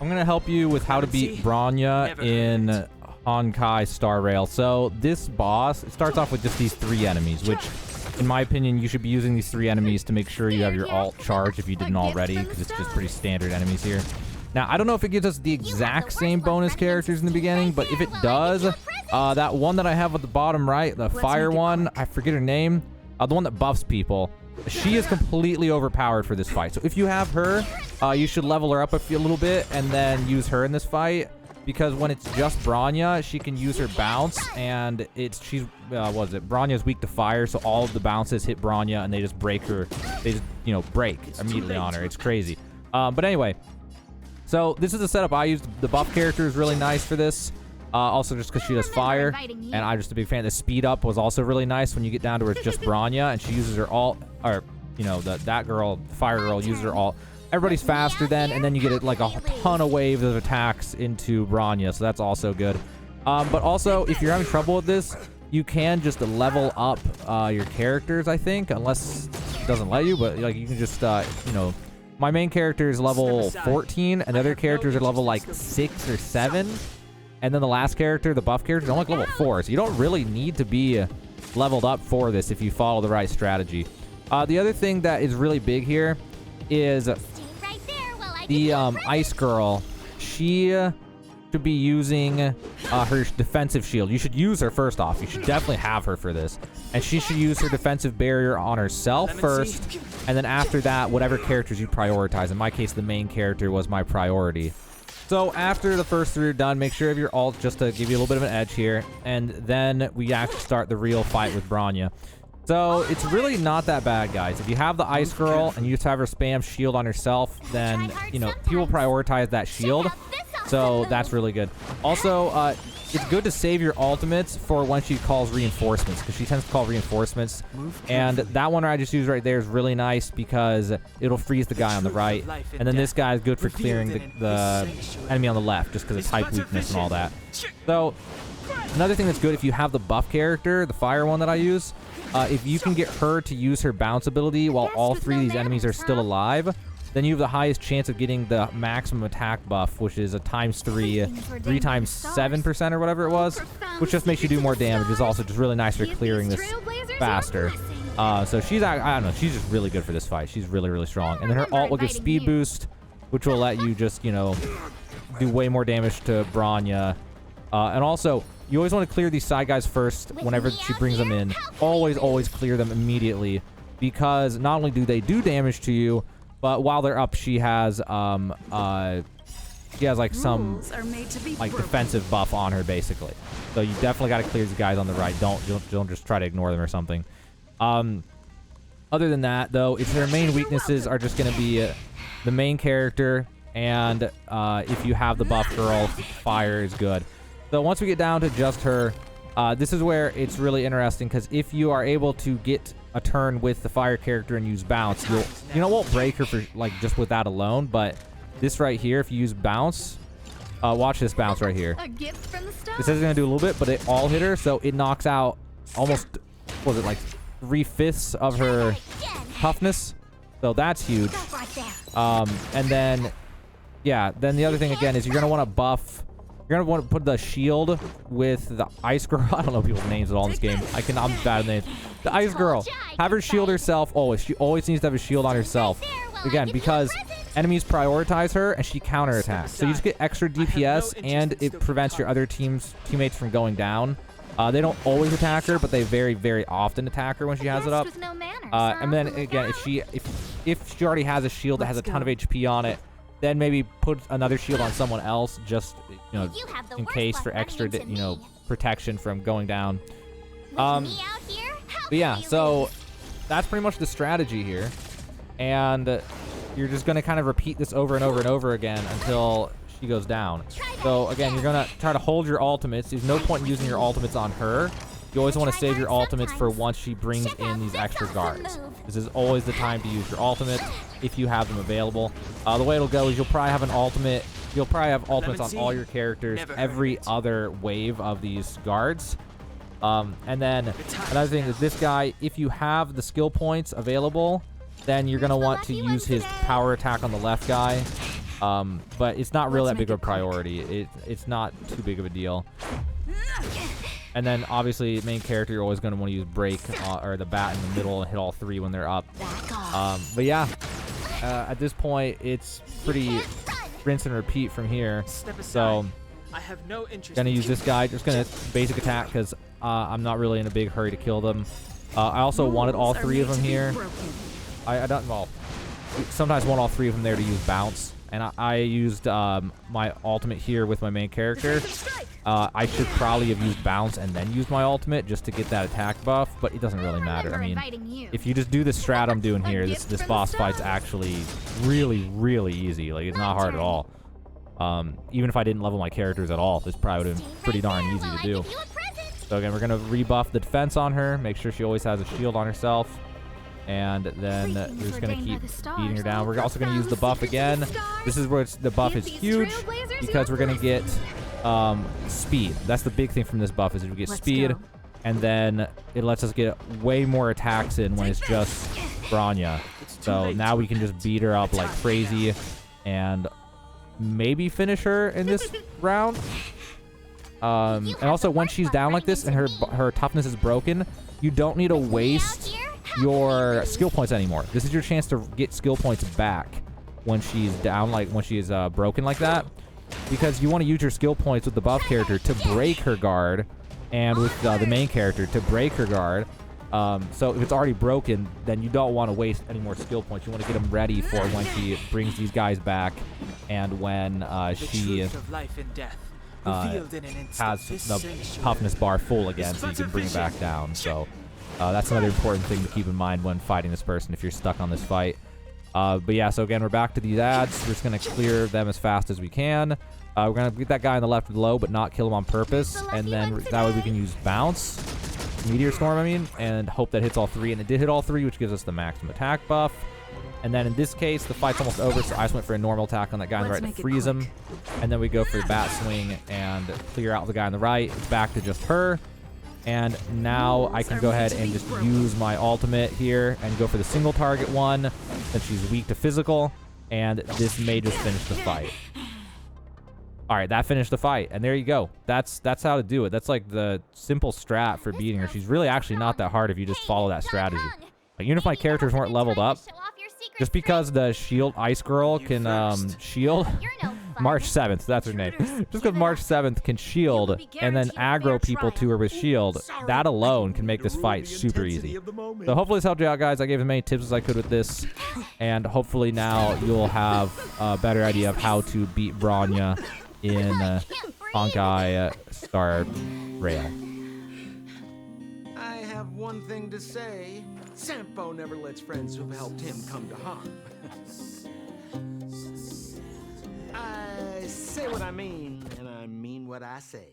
I'm going to help you with how to beat Bronya in Honkai Star Rail. So this boss, it starts off with just these 3 enemies, which in my opinion, you should be using these 3 enemies to make sure you have your alt charged if you didn't already, because it's just pretty standard enemies here. Now, I don't know if it gives us the exact same bonus characters in the beginning, but if it does, that one that I have at the bottom right, the fire one, I forget her name, the one that buffs people, she is completely overpowered for this fight. So if you have her, you should level her up a little bit and then use her in this fight. Because when it's just Bronya, she can use her bounce, and what is it? Bronya's weak to fire, so all of the bounces hit Bronya, and they just break her. They just, break immediately on her. It's crazy. But anyway, so this is the setup I used. The buff character is really nice for this. Also just because she does fire, and I'm just a big fan. The speed up was also really nice when you get down to where it's just Bronya, and she uses her alt, or, that girl, fire girl, uses her alt. Everybody's faster then, and then you get like a ton of waves of attacks into Bronya, so that's also good. But also, if you're having trouble with this, you can just level up your characters, I think, unless it doesn't let you, but like you can just, my main character is level 14, and the other characters are level like 6 or 7, and then the last character, the buff character, is only like level 4, so you don't really need to be leveled up for this if you follow the right strategy. The other thing that is really big here is the ice girl. She should be using her defensive shield. You should use her first off. You should definitely have her for this. And she should use her defensive barrier on herself first. And then after that, whatever characters you prioritize. In my case, the main character was my priority. So after the first 3 are done, make sure you have your ult just to give you a little bit of an edge here. And then we actually start the real fight with Bronya. So it's really not that bad, guys. If you have the ice girl and you just have her spam shield on herself, then, people prioritize that shield. So that's really good. Also, it's good to save your ultimates for when she calls reinforcements, because she tends to call reinforcements. And that one I just used right there is really nice because it'll freeze the guy on the right. And then this guy is good for clearing the enemy on the left, just because of type weakness and all that. So another thing that's good, if you have the buff character, the fire one that I use, if you can get her to use her bounce ability while all 3 of these enemies are still alive, then you have the highest chance of getting the maximum attack buff, which is a ×3, 3 times 7% or whatever it was, which just makes you do more damage. It's also just really nice for clearing this faster. So she's, I don't know, she's just really good for this fight. She's really, really strong. And then her ult will give speed boost, which will let you just, do way more damage to Bronya. And also, you always want to clear these side guys first whenever she brings them in. Always clear them immediately, because not only do they do damage to you, but while they're up, she has like some defensive buff on her basically. So you definitely got to clear the guys on the right. Don't just try to ignore them or something. Other than that, though, if her main weaknesses are just going to be the main character, and if you have the buff girl, fire is good. So once we get down to just her, this is where it's really interesting, because if you are able to get a turn with the fire character and use bounce, it won't break her for just with that alone. But this right here, if you use bounce, watch this bounce right here. This is gonna do a little bit, but it all hit her, so it knocks out almost, what was it, like 3/5 of her toughness. So that's huge. And then, yeah, then the other thing again is you're gonna want to buff. You're going to want to put the shield with the ice girl. I don't know people's names at all in this game. I'm bad at names. The ice girl. Have her shield herself always. She always needs to have a shield on herself. Again, because enemies prioritize her and she counterattacks. So you just get extra DPS, and it prevents your other teammates from going down. They don't always attack her, but they very, very often attack her when she has it up. And then again, if she already has a shield that has a ton of HP on it, then maybe put another shield on someone else, just in case, for extra protection from going down. But yeah, so that's pretty much the strategy here, and you're just going to kind of repeat this over and over and over again until she goes down. So again, you're going to try to hold your ultimates. There's no point in using your ultimates on her. You always want to save your ultimates for once she brings in these extra guards. This is always the time to use your ultimates if you have them available. The way it'll go is you'll probably have an ultimate. You'll probably have ultimates on all your characters every other wave of these guards. And then another thing is this guy, if you have the skill points available, then you're going to want to use his power attack on the left guy. But it's not really that big of a priority. It's not too big of a deal. And then obviously main character, you're always going to want to use break or the bat in the middle and hit all three when they're up. But yeah, at this point it's pretty rinse and repeat from here. So I have no interest gonna use this guy, just gonna basic attack because I'm not really in a big hurry to kill them. I also wanted all three of them here. I don't, well, sometimes want all three of them there to use bounce, and I used my ultimate here with my main character. I should probably have used bounce and then used my ultimate just to get that attack buff, but it doesn't really matter. I mean, if you just do the strat I'm doing here, this boss fight's actually really, really easy. Like, it's not hard at all. Even if I didn't level my characters at all, this probably would have been pretty darn easy to do. So again, we're going to rebuff the defense on her, make sure she always has a shield on herself, and then we're just going to keep beating her down. We're also going to use the buff again. This is where the buff is huge, because we're going to get speed. That's the big thing from this buff, is we get speed, and then it lets us get way more attacks in when it's just Bronya. So now we can just beat her up like crazy and maybe finish her in this round. And also when she's down like this and her toughness is broken, you don't need to waste your skill points anymore. This is your chance to get skill points back when she's down, like when she's broken like that, because you want to use your skill points with the buff character to break her guard, and with the main character to break her guard. So if it's already broken, then you don't want to waste any more skill points. You want to get them ready for when she brings these guys back, and when she has the toughness bar full again, so you can bring it back down. So that's another important thing to keep in mind when fighting this person if you're stuck on this fight. But yeah, so again, we're back to these ads. We're just going to clear them as fast as we can. We're going to get that guy on the left low, but not kill him on purpose. And then that way we can use bounce. Meteor Storm, I mean, and hope that hits all three. And it did hit all three, which gives us the maximum attack buff. And then in this case, the fight's almost over, so I just went for a normal attack on that guy on the right to freeze him. And then we go for the bat swing and clear out the guy on the right. It's back to just her. And now I can go ahead and just use my ultimate here and go for the single target one, since she's weak to physical. And this may just finish the fight. All right, that finished the fight, and there you go. That's how to do it. That's like the simple strat for beating her. She's really actually not that hard if you just follow that strategy. Like, even if my characters weren't leveled up, just because the shield ice girl can shield March 7th, that's her name. Just because March 7th can shield and then aggro people to her with shield, that alone can make this fight super easy. So hopefully this helped you out, guys. I gave as many tips as I could with this, and hopefully now you'll have a better idea of how to beat Bronya in Honkai Star Rail. I have one thing to say. Sampo never lets friends who've helped him come to harm. I say what I mean, and I mean what I say.